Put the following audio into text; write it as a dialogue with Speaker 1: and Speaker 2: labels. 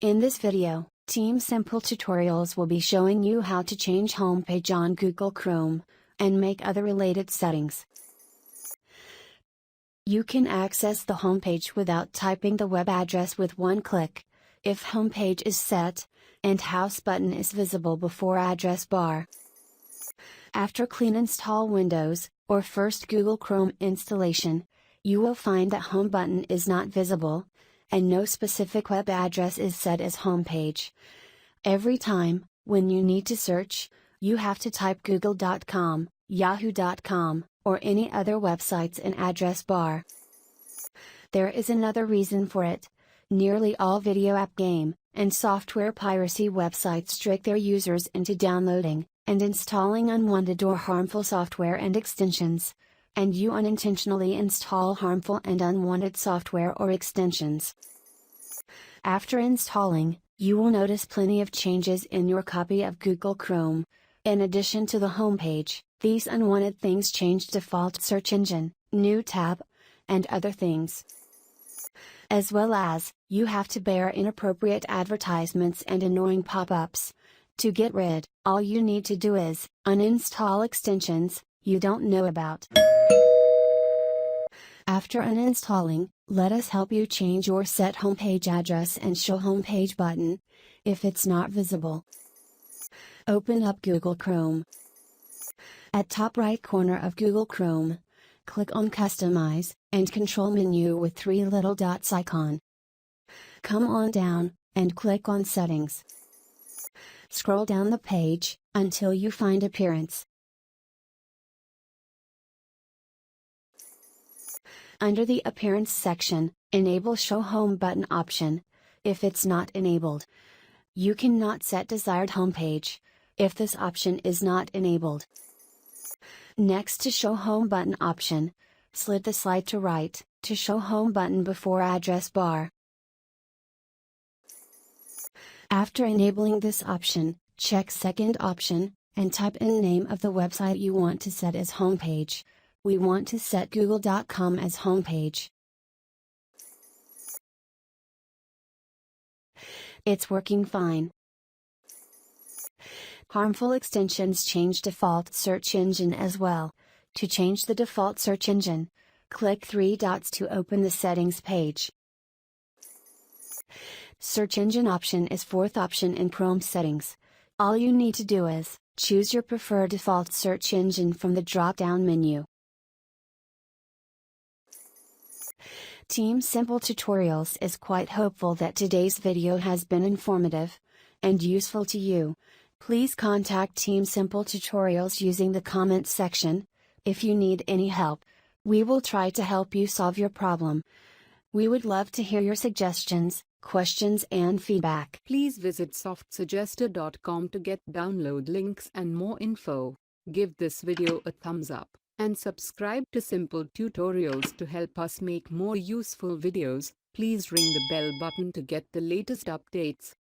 Speaker 1: In this video, Team Simple Tutorials will be showing you how to change homepage on Google Chrome, and make other related settings. You can access the homepage without typing the web address with one click, if homepage is set, and house button is visible before address bar. After clean install Windows, or first Google Chrome installation, you will find that home button is not visible, and no specific web address is set as homepage. Every time, when you need to search, you have to type google.com, yahoo.com, or any other websites in address bar. There is another reason for it. Nearly all video app game, and software piracy websites trick their users into downloading, and installing unwanted or harmful software and extensions. And you unintentionally install harmful and unwanted software or extensions. After installing, you will notice plenty of changes in your copy of Google Chrome. In addition to the homepage, these unwanted things change default search engine, new tab, and other things. As well as, you have to bear inappropriate advertisements and annoying pop-ups. To get rid, all you need to do is uninstall extensions you don't know about. After uninstalling, let us help you change your set homepage address and show homepage button, if it's not visible. Open up Google Chrome. At top right corner of Google Chrome, click on Customize, and Control menu with three little dots icon. Come on down, and click on Settings. Scroll down the page, until you find Appearance. Under the Appearance section, enable Show Home Button option. If it's not enabled, you cannot set desired homepage, if this option is not enabled. Next to Show Home Button option, slide the slide to right, to show Home Button before address bar. After enabling this option, check second option, and type in the name of the website you want to set as homepage. We want to set google.com as homepage. It's working fine. Harmful extensions change default search engine as well. To change the default search engine, click three dots to open the settings page. Search engine option is fourth option in Chrome settings. All you need to do is choose your preferred default search engine from the drop-down menu. Team Simple Tutorials is quite hopeful that today's video has been informative and useful to you. Please contact Team Simple Tutorials using the comments section. If you need any help, we will try to help you solve your problem. We would love to hear your suggestions, questions and feedback.
Speaker 2: Please visit softsuggester.com to get download links and more info. Give this video a thumbs up, and subscribe to Simple Tutorials to help us make more useful videos. Please ring the bell button to get the latest updates.